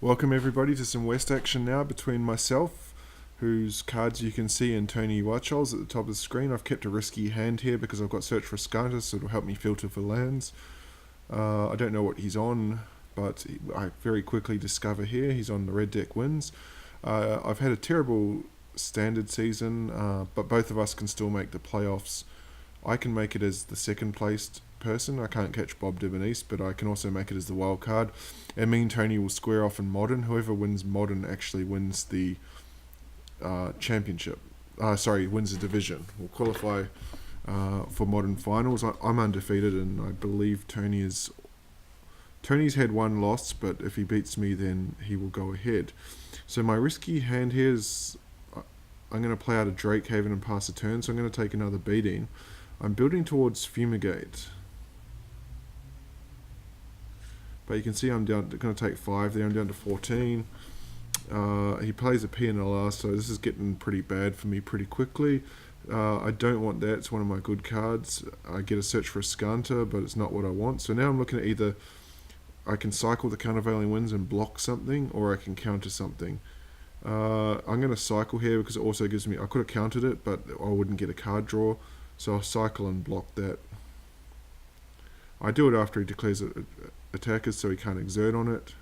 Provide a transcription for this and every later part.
Welcome everybody to some West action now between myself, whose cards you can see, and Tony Wacholz at the top of the screen. I've kept a risky hand here because I've got Search for Skarta, so it'll help me filter for lands. I don't know what he's on, but I very quickly discover here he's on the red deck wins. I've had a terrible standard season, but both of us can still make the playoffs. I can make it as the second placed person. I can't catch Bob Dibonese, but I can also make it as the wild card. And me and Tony will square off in Modern. Whoever wins Modern actually wins the championship. Wins the division. We'll qualify for Modern finals. I'm undefeated, and I believe Tony's had one loss, but if he beats me, then he will go ahead. So my risky hand here is I'm going to play out a Drakehaven and pass a turn, so I'm going to take another beating. I'm building towards Fumigate. But you can see I'm going to take 5 there. I'm down to 14. He plays a PNLR, so this is getting pretty bad for me pretty quickly. I don't want that. It's one of my good cards. I get a Search for a Skarta, but it's not what I want. So now I'm looking at either I can cycle the Countervailing Winds and block something, or I can counter something. I'm going to cycle here because it also gives me... I could have countered it, but I wouldn't get a card draw. So I'll cycle and block that. I do it after he declares attackers, so he can't exert on it.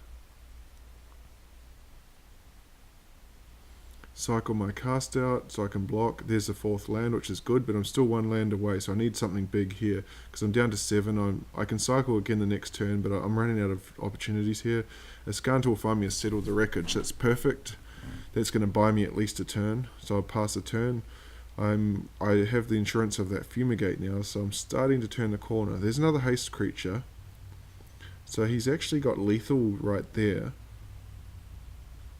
Cycle my cast out so I can block. There's the 4th land, which is good, but I'm still 1 land away, so I need something big here because I'm down to 7. I can cycle again the next turn, but I'm running out of opportunities here. A Skarta will find me a Settle the Wreckage. That's perfect. That's going to buy me at least a turn, so I'll pass a turn. I have the insurance of that Fumigate now, so I'm starting to turn the corner. There's another haste creature. So he's actually got lethal right there.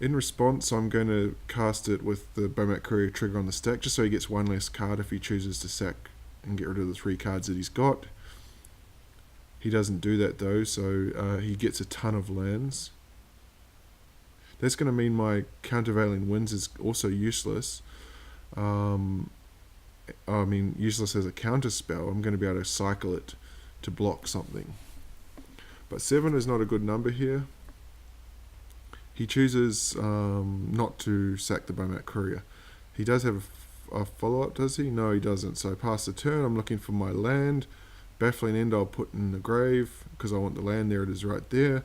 In response, I'm going to cast it with the Bomat Courier trigger on the stack, just so he gets 1 less card if he chooses to sack and get rid of the 3 cards that he's got. He doesn't do that though, so he gets a ton of lands. That's going to mean my Countervailing Winds is also useless. Useless as a counter spell. I'm going to be able to cycle it to block something. But 7 is not a good number here. He chooses not to sack the Bomat Courier. He does have a follow-up, does he? No, he doesn't. So I pass the turn. I'm looking for my land. Baffling End I'll put in the grave because I want the land. There it is right there.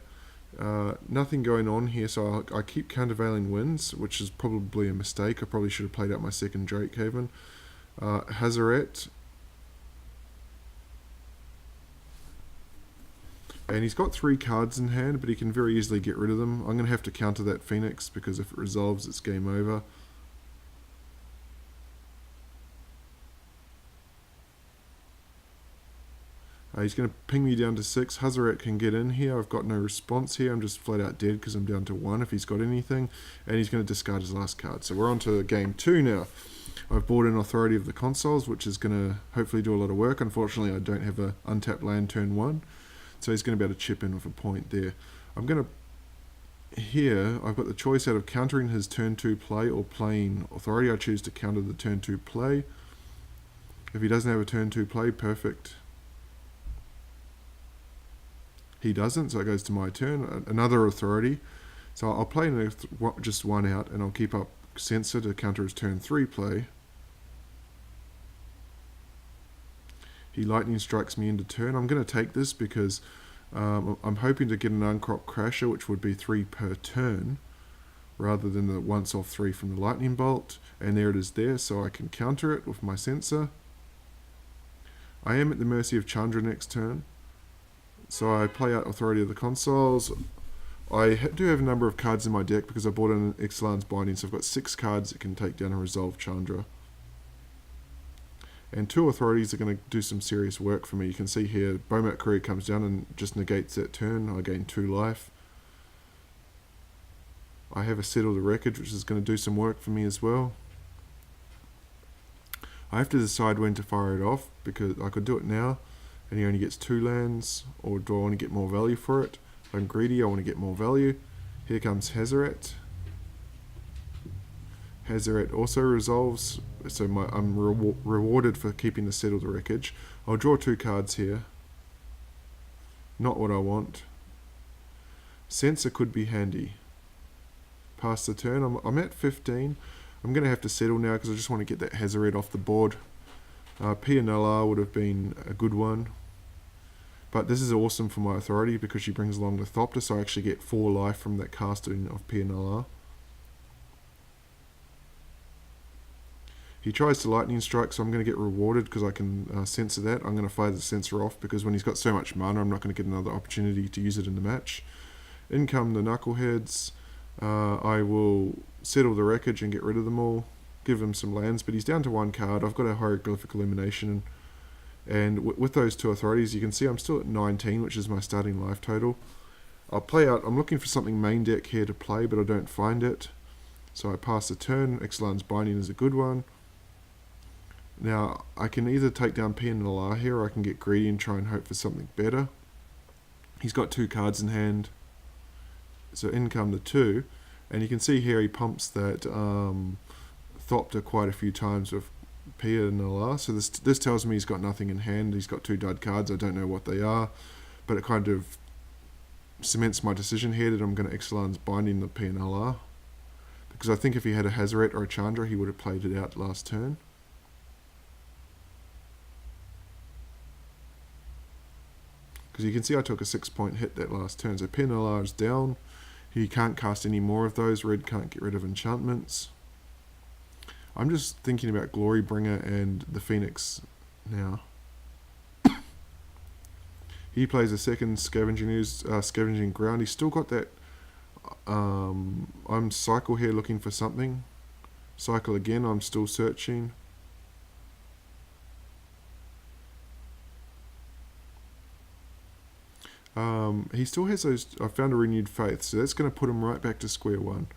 Nothing going on here, so I keep Countervailing Winds, which is probably a mistake. I probably should have played out my second Drakehaven. Hazaret. And he's got 3 cards in hand, but he can very easily get rid of them. I'm going to have to counter that Phoenix, because if it resolves, it's game over. He's going to ping me down to 6. Hazaret can get in here. I've got no response here. I'm just flat out dead because I'm down to 1 if he's got anything. And he's going to discard his last card. So we're on to game 2 now. I've bought in Authority of the Consuls, which is going to hopefully do a lot of work. Unfortunately, I don't have an untapped land turn 1. So he's going to be able to chip in with a point there. I'm going to... Here, I've got the choice out of countering his turn 2 play or playing Authority. I choose to counter the turn 2 play. If he doesn't have a turn 2 play, perfect. He doesn't, so it goes to my turn. Another Authority. So I'll play just 1 out, and I'll keep up Censor to counter his turn 3 play. He lightning strikes me into turn. I'm going to take this because I'm hoping to get an Uncrop Crasher, which would be 3 per turn, rather than the once off 3 from the lightning bolt. And there it is there, so I can counter it with my Censor. I am at the mercy of Chandra next turn. So I play out Authority of the Consuls. I do have a number of cards in my deck because I bought in Ixalan's Binding, so I've got 6 cards that can take down and resolve Chandra. And 2 Authorities are going to do some serious work for me. You can see here, Bomat Courier comes down and just negates that turn. I gain 2 life. I have a Settle the Wreckage, which is going to do some work for me as well. I have to decide when to fire it off, because I could do it now, and he only gets 2 lands, or do I want to get more value for it? If I'm greedy, I want to get more value. Here comes Hazaret. Hazaret also resolves, so I'm rewarded for keeping the Settle the Wreckage. I'll draw 2 cards here. Not what I want. Censor could be handy. Pass the turn. I'm at 15. I'm going to have to settle now because I just want to get that Hazaret off the board. Pianella would have been a good one. But this is awesome for my authority because she brings along the Thopter, so I actually get 4 life from that casting of Pianella. He tries to lightning strike, so I'm going to get rewarded because I can censor that. I'm going to fire the censor off because when he's got so much mana, I'm not going to get another opportunity to use it in the match. In come the Knuckleheads. I will settle the wreckage and get rid of them all. Give him some lands, but he's down to 1 card. I've got a Hieroglyphic Illumination. And with those 2 authorities, you can see I'm still at 19, which is my starting life total. I'll play out. I'm looking for something main deck here to play, but I don't find it. So I pass the turn. Ixalan's Binding is a good one. Now, I can either take down Pianella here, or I can get greedy and try and hope for something better. He's got 2 cards in hand. So in come the 2. And you can see here he pumps that Thopter quite a few times with Pianella. So this tells me he's got nothing in hand. He's got 2 dud cards. I don't know what they are. But it kind of cements my decision here that I'm going to Ixalan's Binding the Pianella. Because I think if he had a Hazaret or a Chandra, he would have played it out last turn. Because you can see I took a 6-point hit that last turn. So Pianella is down. He can't cast any more of those. Red can't get rid of enchantments. I'm just thinking about Glorybringer and the Phoenix now. He plays a second Scavenging Ground. He's still got that... I'm cycle here looking for something. Cycle again. I'm still searching. He still has those... I found a Renewed Faith, so that's going to put him right back to square one.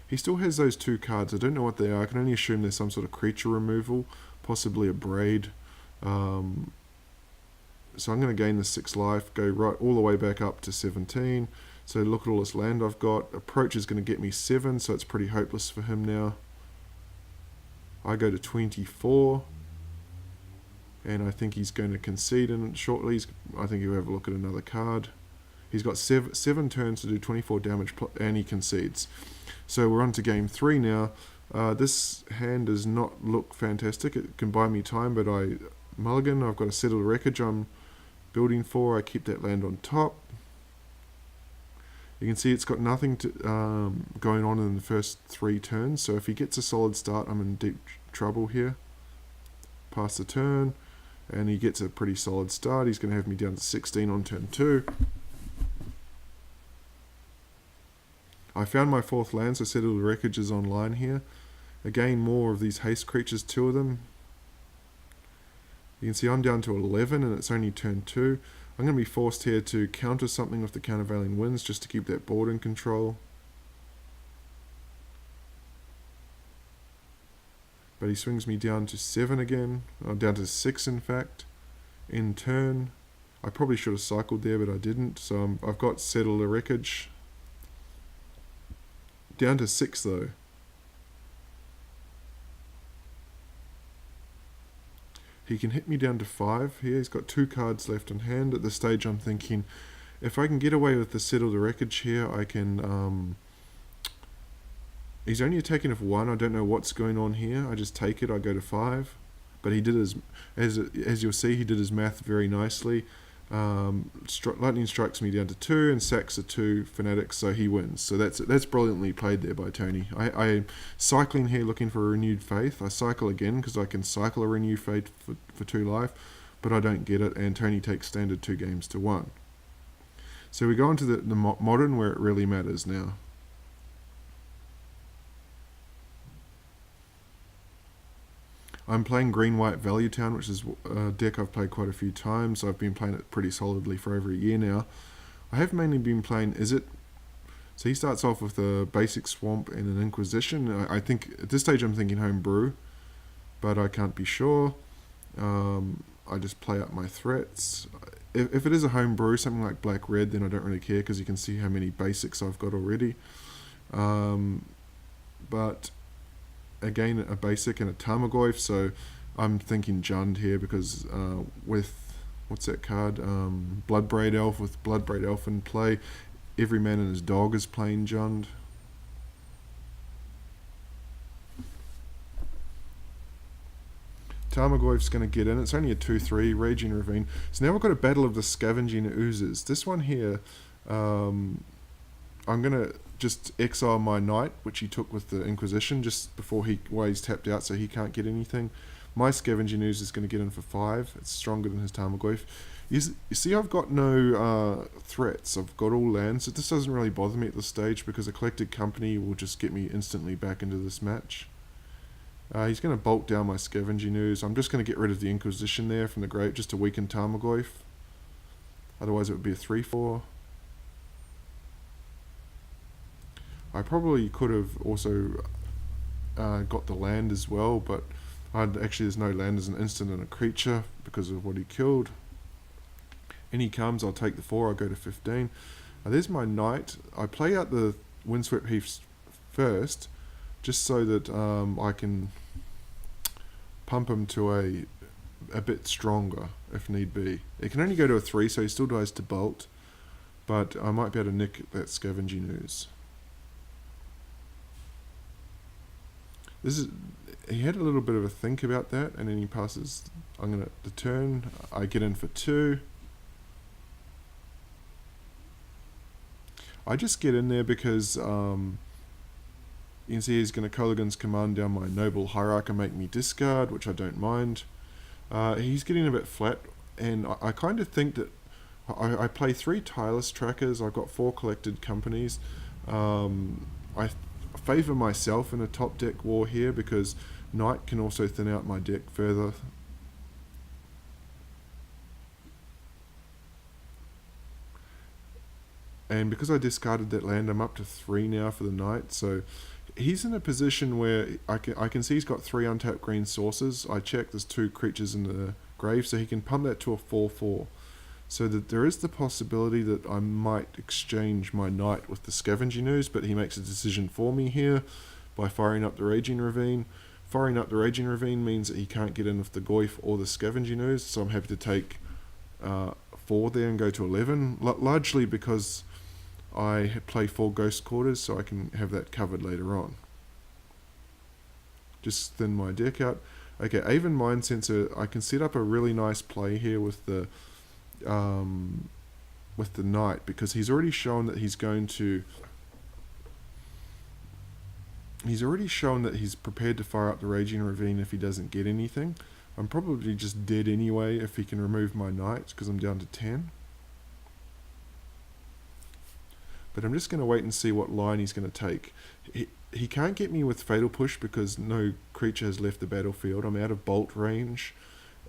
He still has those 2 cards. I don't know what they are. I can only assume there's some sort of creature removal, possibly a Braid. So I'm going to gain the 6 life, go right all the way back up to 17. So look at all this land I've got. Approach is going to get me 7, so it's pretty hopeless for him now. I go to 24. And I think he's going to concede in shortly. I think he'll have a look at another card. He's got 7 turns to do 24 damage, and he concedes. So we're on to game 3 now. This hand does not look fantastic. It can buy me time, but I mulligan. I've got a Settled Wreckage I'm building for. I keep that land on top. You can see it's got nothing to, going on in the first 3 turns. So if he gets a solid start, I'm in deep trouble here. Pass the turn. And he gets a pretty solid start. He's going to have me down to 16 on turn 2. I found my 4th land, so Settled Wreckage is online here. Again, more of these haste creatures, 2 of them. You can see I'm down to 11 and it's only turn 2. I'm going to be forced here to counter something with the Countervailing Winds just to keep that board in control. But he swings me down to 7 again, or down to 6 in fact, in turn. I probably should have cycled there, but I didn't, so I've got Settled Wreckage. Down to 6 though. He can hit me down to 5 here. He's got 2 cards left in hand. At this stage I'm thinking, if I can get away with the Settled Wreckage here, I can... He's only attacking of 1. I don't know what's going on here. I just take it. I go to 5. But he did his... As you'll see, he did his math very nicely. Lightning strikes me down to 2 and sacks a 2 Fanatics, so he wins. So that's brilliantly played there by Tony. I'm cycling here looking for a Renewed Faith. I cycle again because I can cycle a Renewed Faith for 2 life, but I don't get it, and Tony takes standard 2 games to 1. So we go on to the modern where it really matters now. I'm playing Green-White Value Town, which is a deck I've played quite a few times. I've been playing it pretty solidly for over a year now. I have mainly been playing So he starts off with a basic Swamp and an Inquisition. I think, at this stage I'm thinking Homebrew, but I can't be sure. I just play up my threats. If it is a Homebrew, something like Black-Red, then I don't really care because you can see how many basics I've got already. But... again, a basic and a Tarmogoyf, so I'm thinking Jund here because with, what's that card? Bloodbraid Elf, with Bloodbraid Elf in play, every man and his dog is playing Jund. Tarmogoyf's going to get in. It's only a 2-3 Raging Ravine. So now we've got a battle of the Scavenging Oozes. This one here, I'm going to just exile my knight, which he took with the Inquisition just before he's tapped out, so he can't get anything. My Scavenging Ooze is going to get in for 5. It's stronger than his Tarmogoyf. You see, I've got no threats. I've got all lands. So this doesn't really bother me at this stage because a Collected Company will just get me instantly back into this match. He's going to bolt down my Scavenging Ooze. I'm just going to get rid of the Inquisition there from the grave just to weaken Tarmogoyf. Otherwise it would be a 3-4. I probably could have also got the land as well, but actually there's no land as an instant and a creature because of what he killed. In he comes, I'll take the 4, I'll go to 15. There's my knight. I play out the Windswept Heaths first, just so that I can pump him to a bit stronger, if need be. It can only go to a 3, so he still dies to bolt, but I might be able to nick that Scavenging Ooze. He had a little bit of a think about that, and then he passes. The turn. I get in for 2. I just get in there because you can see he's going to Kolaghan's Command down my Noble Hierarch and make me discard, which I don't mind. He's getting a bit flat, and I kind of think that I play 3 Tireless Trackers. I've got 4 Collected Companies. I favour myself in a top deck war here because Knight can also thin out my deck further. And because I discarded that land, I'm up to 3 now for the Knight. So he's in a position where I can see he's got 3 untapped green sources. I check there's 2 creatures in the grave, so he can pump that to a 4-4. So that there is the possibility that I might exchange my Knight with the Scavenging Ooze, but he makes a decision for me here by firing up the Raging Ravine. Firing up the Raging Ravine means that he can't get in with the Goyf or the Scavenging Ooze, so I'm happy to take 4 there and go to 11, largely because I play 4 Ghost Quarters, so I can have that covered later on. Just thin my deck out. Okay, Aven Mind Sensor, I can set up a really nice play here with the Knight, because he's already shown that he's going to... He's already shown that he's prepared to fire up the Raging Ravine if he doesn't get anything. I'm probably just dead anyway if he can remove my Knight, because I'm down to 10. But I'm just going to wait and see what line he's going to take. He can't get me with Fatal Push because no creature has left the battlefield. I'm out of bolt range,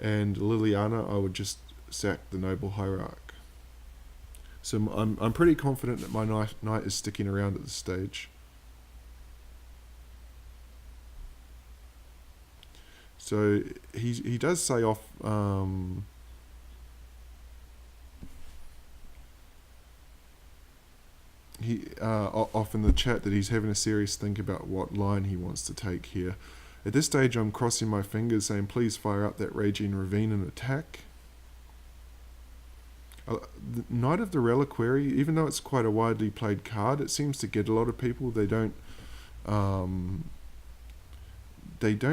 and Liliana, I would just sack the Noble Hierarch. So I'm pretty confident that my knight is sticking around at this stage. So he does say off off in the chat that he's having a serious think about what line he wants to take here. At this stage I'm crossing my fingers saying please fire up that Raging Ravine and attack. The Knight of the Reliquary, even though it's quite a widely played card, it seems to get a lot of people. They don't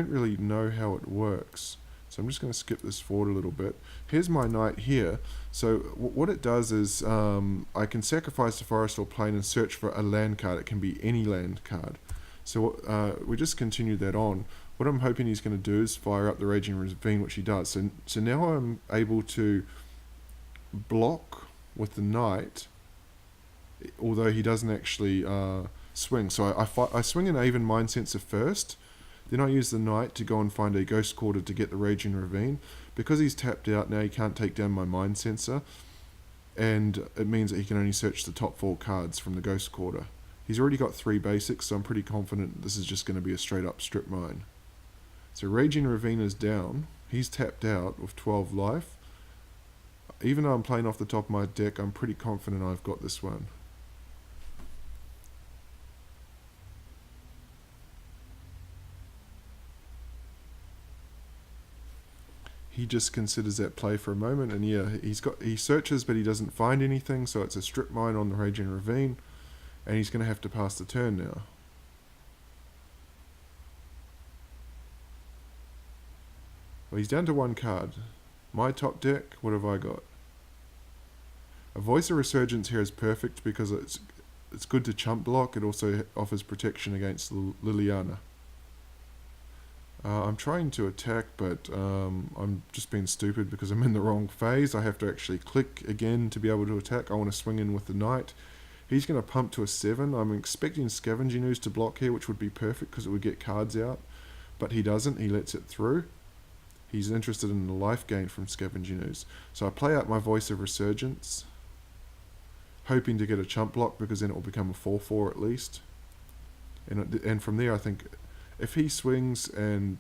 really know how it works. So I'm just going to skip this forward a little bit. Here's my Knight here. So what it does is I can sacrifice the Forest or Plain and search for a land card. It can be any land card. So we just continue that on. What I'm hoping he's going to do is fire up the Raging Ravine, which he does. So now I'm able to block with the Knight, although he doesn't actually swing. So I swing an Aven Mind Sensor first, then I use the Knight to go and find a Ghost Quarter to get the Raging Ravine. Because he's tapped out now, he can't take down my Mind Sensor, and it means that he can only search the top 4 cards from the Ghost Quarter. He's already got 3 basics, so I'm pretty confident this is just going to be a straight up strip mine. So Raging Ravine is down, he's tapped out with 12 life. Even though I'm playing off the top of my deck, I'm pretty confident I've got this one. He just considers that play for a moment, and yeah, he searches but he doesn't find anything, so it's a strip mine on the Raging Ravine, and he's going to have to pass the turn now. Well, he's down to one card. My top deck, what have I got? A Voice of Resurgence here is perfect because it's good to chump block. It also offers protection against Liliana. I'm trying to attack, but I'm just being stupid because I'm in the wrong phase. I have to actually click again to be able to attack. I want to swing in with the knight. He's going to pump to a 7. I'm expecting Scavenging Ooze to block here, which would be perfect because it would get cards out. But he doesn't. He lets it through. He's interested in the life gain from Scavenging Ooze. So I play out my Voice of Resurgence, hoping to get a chump block because then it will become a 4/4 at least. And from there, I think if he swings and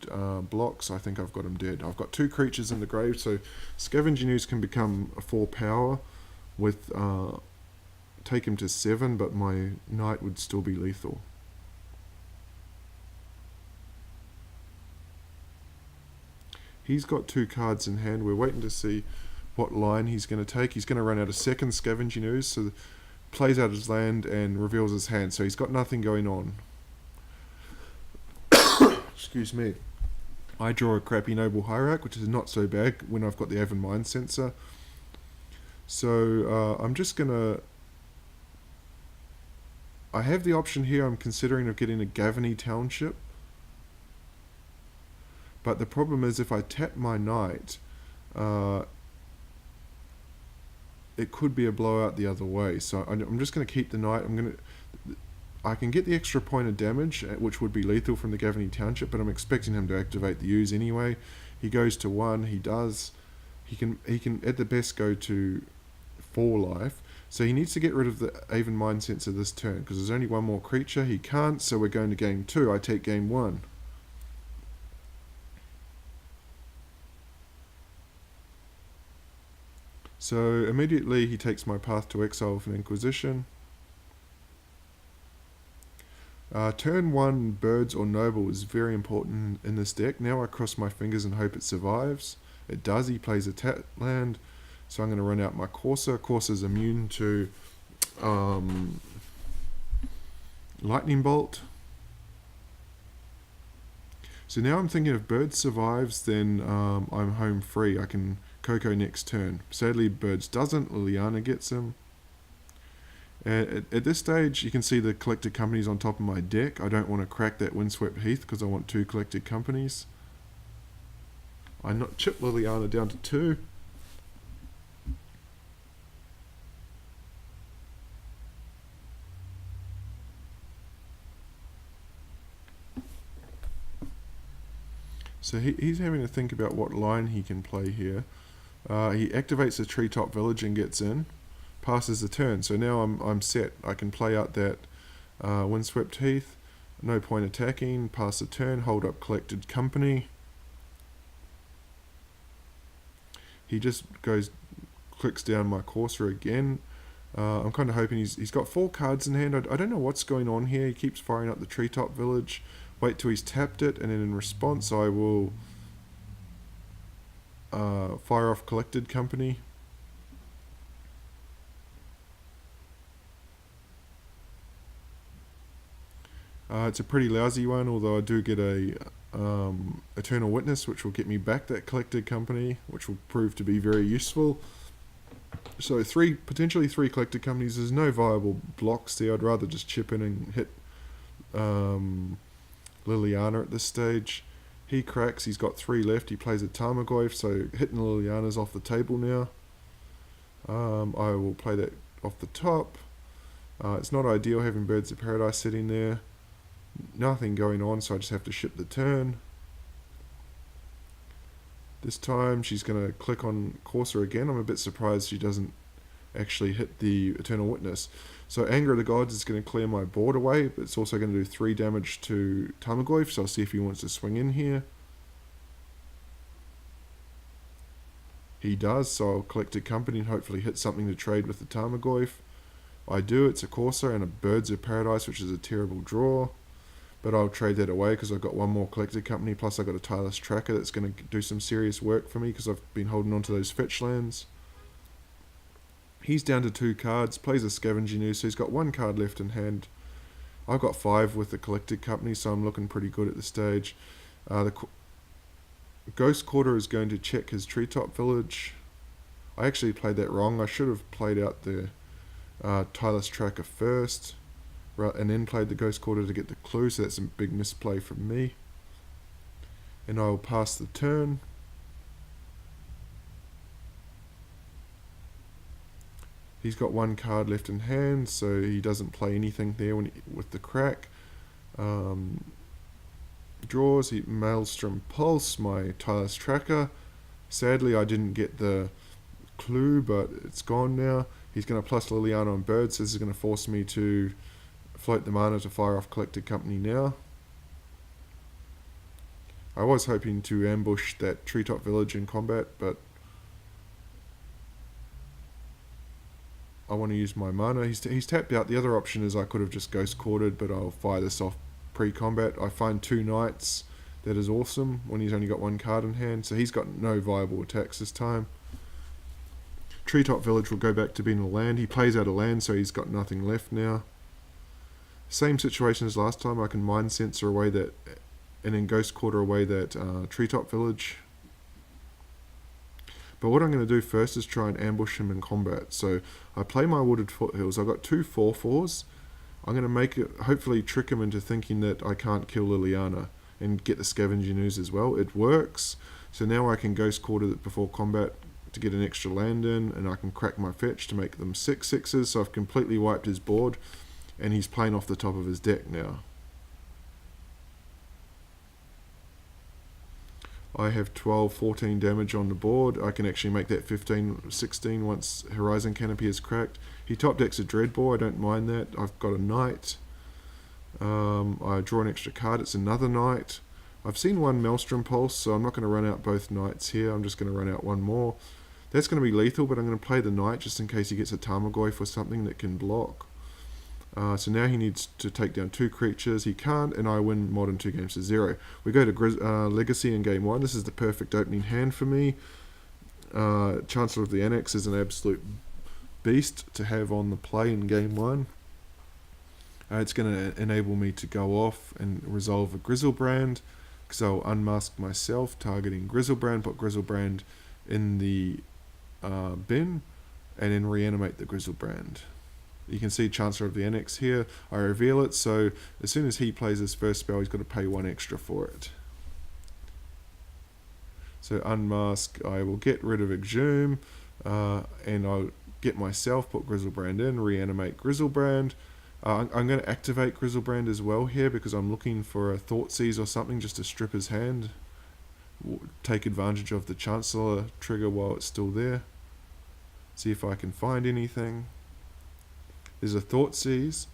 blocks, I think I've got him dead. I've got 2 creatures in the grave, so Scavenging Ooze can become a 4 power with take him to 7, but my knight would still be lethal. He's got 2 cards in hand. We're waiting to see what line he's going to take. He's going to run out a second Scavenging Ooze, so plays out his land and reveals his hand. So he's got nothing going on. Excuse me. I draw a crappy Noble Hierarch, which is not so bad when I've got the Aven Mind Sensor. So I'm just going to... I have the option here, I'm considering of getting a Gavany Township. But the problem is if I tap my knight, it could be a blowout the other way. So I'm just going to keep the knight. I can get the extra point of damage, which would be lethal from the Gavany Township, but I'm expecting him to activate the Ooze anyway. He goes to 1. He does. He can at the best go to 4 life. So he needs to get rid of the Aven Mind Sensor this turn because there's only one more creature. He can't, so we're going to game 2. I take game 1. So immediately he takes my Path to Exile with an Inquisition. Turn 1 Birds or Noble is very important in this deck. Now I cross my fingers and hope it survives. It does. He plays a tap land, so I'm going to run out my Corsair. Corsair's immune to Lightning Bolt. So now I'm thinking if Birds survives, then I'm home free. I can Coco next turn. Sadly, Birds doesn't. Liliana gets him. At this stage, you can see the collected companies on top of my deck. I don't want to crack that Windswept Heath because I want 2 collected companies. I not chip Liliana down to 2. So he's having to think about what line he can play here. He activates the Treetop Village and gets in. Passes the turn, so now I'm set. I can play out that Windswept Heath, no point attacking, pass the turn, hold up collected company. He just clicks down my Corsair again. I'm kind of hoping he's got 4 cards in hand. I don't know what's going on here. He keeps firing up the Treetop Village. Wait till he's tapped it, and then in response I will fire off collected company. It's a pretty lousy one, although I do get a Eternal Witness, which will get me back that collected company, which will prove to be very useful. So potentially three collected companies. There's no viable blocks there. I'd rather just chip in and hit Liliana at this stage. He cracks. He's got 3 left. He plays a Tarmogoyf, so hitting Liliana's off the table now. I will play that off the top. It's not ideal having Birds of Paradise sitting there. Nothing going on, so I just have to ship the turn. This time she's going to click on Corsair again. I'm a bit surprised she doesn't actually hit the Eternal Witness. So Anger of the Gods is going to clear my board away, but it's also going to do 3 damage to Tarmogoyf, so I'll see if he wants to swing in here. He does, so I'll collect a company and hopefully hit something to trade with the Tarmogoyf. I do. It's a Corsair and a Birds of Paradise, which is a terrible draw. But I'll trade that away because I've got one more collected company, plus I've got a Tireless Tracker that's going to do some serious work for me because I've been holding on to those fetch lands. He's down to 2 cards, plays a Scavenging Ooze, so he's got 1 card left in hand. I've got 5 with the collected company, so I'm looking pretty good at this stage. The Ghost Quarter is going to check his treetop village. I actually played that wrong. I should have played out the tireless tracker first, and then played the Ghost Quarter to get the clue, so that's a big misplay from me. And I will pass the turn. He's got one card left in hand, so he doesn't play anything there with the crack. Draws, Maelstrom Pulse, my tireless tracker. Sadly, I didn't get the clue, but it's gone now. He's going to plus Liliana on birds, so this is going to force me to float the mana to fire off Collected Company now. I was hoping to ambush that treetop village in combat, but I want to use my mana. He's tapped out. The other option is I could have just Ghost Quartered, but I'll fire this off pre-combat. I find 2 knights. That is awesome when he's only got 1 card in hand, so he's got no viable attacks this time. Treetop Village will go back to being a land. He plays out a land, so he's got nothing left now. Same situation as last time. I can Mind Sensor away that, and then Ghost Quarter away that Treetop Village. But what I'm going to do first is try and ambush him in combat. So I play my Wooded Foothills. I've got 2 4/4s. I'm going to make it, hopefully trick him into thinking that I can't kill Liliana and get the Scavenging Ooze as well. It works. So now I can Ghost Quarter it before combat to get an extra land in, and I can crack my fetch to make them 6/6s. So I've completely wiped his board, and he's playing off the top of his deck now. I have 12, 14 damage on the board. I can actually make that 15, 16 once Horizon Canopy is cracked. He top decks a Dreadbore, I don't mind that. I've got a Knight. I draw an extra card, it's another Knight. I've seen 1 Maelstrom Pulse, so I'm not going to run out both Knights here. I'm just going to run out 1 more. That's going to be lethal, but I'm going to play the Knight just in case he gets a Tarmogoyf or something that can block. So now he needs to take down 2 creatures. He can't, and I win Modern 2 games to 0. We go to Legacy in game 1. This is the perfect opening hand for me. Chancellor of the Annex is an absolute beast to have on the play in game 1. It's going to enable me to go off and resolve a Grizzlebrand, because I'll unmask myself, targeting Grizzlebrand, put Grizzlebrand in the bin, and then reanimate the Grizzlebrand. You can see Chancellor of the Annex here. I reveal it, so as soon as he plays his first spell, he's got to pay 1 extra for it. So unmask, I will get rid of Exhume, and I'll get myself, put Grizzlebrand in, reanimate Grizzlebrand. I'm going to activate Grizzlebrand as well here, because I'm looking for a Thoughtseize or something just to strip his hand. Take advantage of the Chancellor trigger while it's still there. See if I can find anything. There's a Thoughtseize,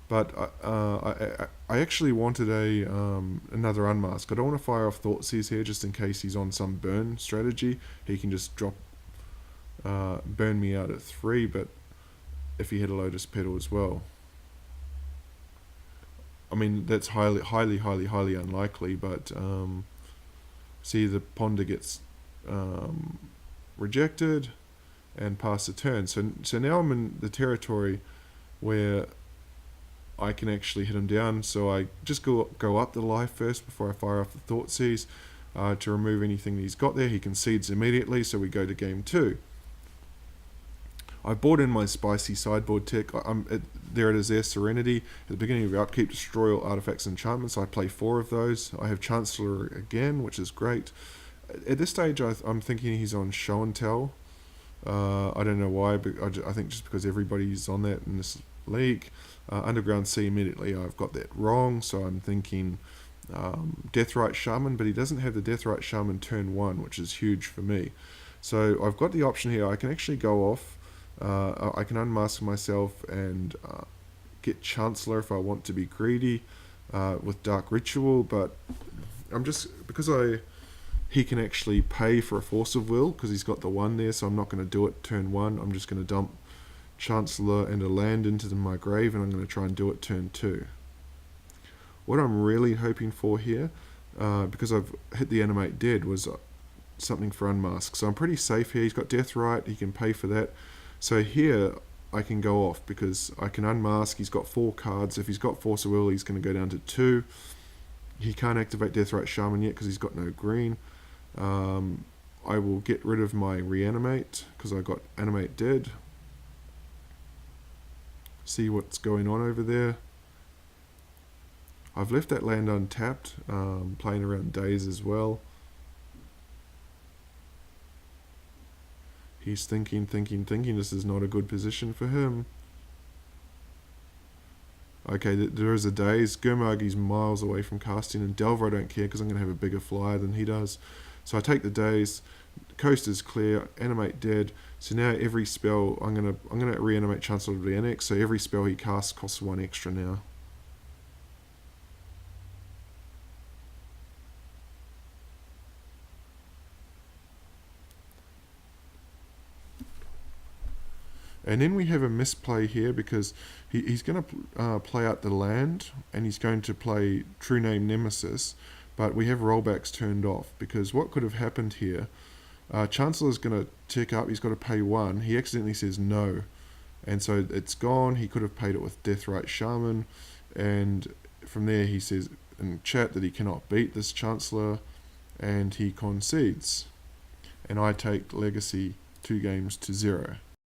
but I actually wanted another Unmask. I don't want to fire off Thoughtseize here just in case he's on some burn strategy. He can just drop burn me out at 3, but if he hit a Lotus Petal as well. I mean, that's highly unlikely, but see, the Ponder gets rejected and pass the turn. So now I'm in the territory where I can actually hit him down. So I just go up the life first before I fire off the Thoughtseize to remove anything that he's got there. He concedes immediately, so we go to game 2. I bought in my spicy sideboard tech. There it is there, Serenity. At the beginning of your upkeep, destroy all artifacts and enchantments. I play 4 of those. I have Chancellor again, which is great. At this stage, I'm thinking he's on Show and Tell. I don't know why, but I think just because everybody's on that in this league. Underground Sea, immediately I've got that wrong, so I'm thinking Deathrite Shaman, but he doesn't have the Deathrite Shaman turn 1, which is huge for me. So I've got the option here. I can actually go off. I can unmask myself and get Chancellor if I want to be greedy with Dark Ritual, but I'm just, because he can actually pay for a Force of Will because he's got the 1 there, so I'm not going to do it turn 1. I'm just going to dump Chancellor and a land into my grave, and I'm going to try and do it turn 2. What I'm really hoping for here, because I've hit the Animate Dead, was something for Unmask. So I'm pretty safe here. He's got Deathrite, he can pay for that. So here I can go off because I can unmask. He's got 4 cards. If he's got Force of Will, he's going to go down to 2. He can't activate Deathrite Shaman yet because he's got no green. I will get rid of my Reanimate because I got Animate dead. See what's going on over there. I've left that land untapped, playing around days as well. He's thinking, this is not a good position for him. Okay, there is a daze. Gurmagi's miles away from casting, and Delver I don't care because I'm going to have a bigger flyer than he does. So I take the daze. Coast is clear. Animate dead. So now every spell I'm gonna reanimate Chancellor of the Annex. So every spell he casts costs 1 extra now. And then we have a misplay here because he's going to play out the land, and he's going to play True Name Nemesis, but we have rollbacks turned off because what could have happened here, Chancellor's going to tick up, he's got to pay 1, he accidentally says no, and so it's gone. He could have paid it with Deathrite Shaman, and from there he says in chat that he cannot beat this Chancellor, and he concedes, and I take Legacy 2 games to 0.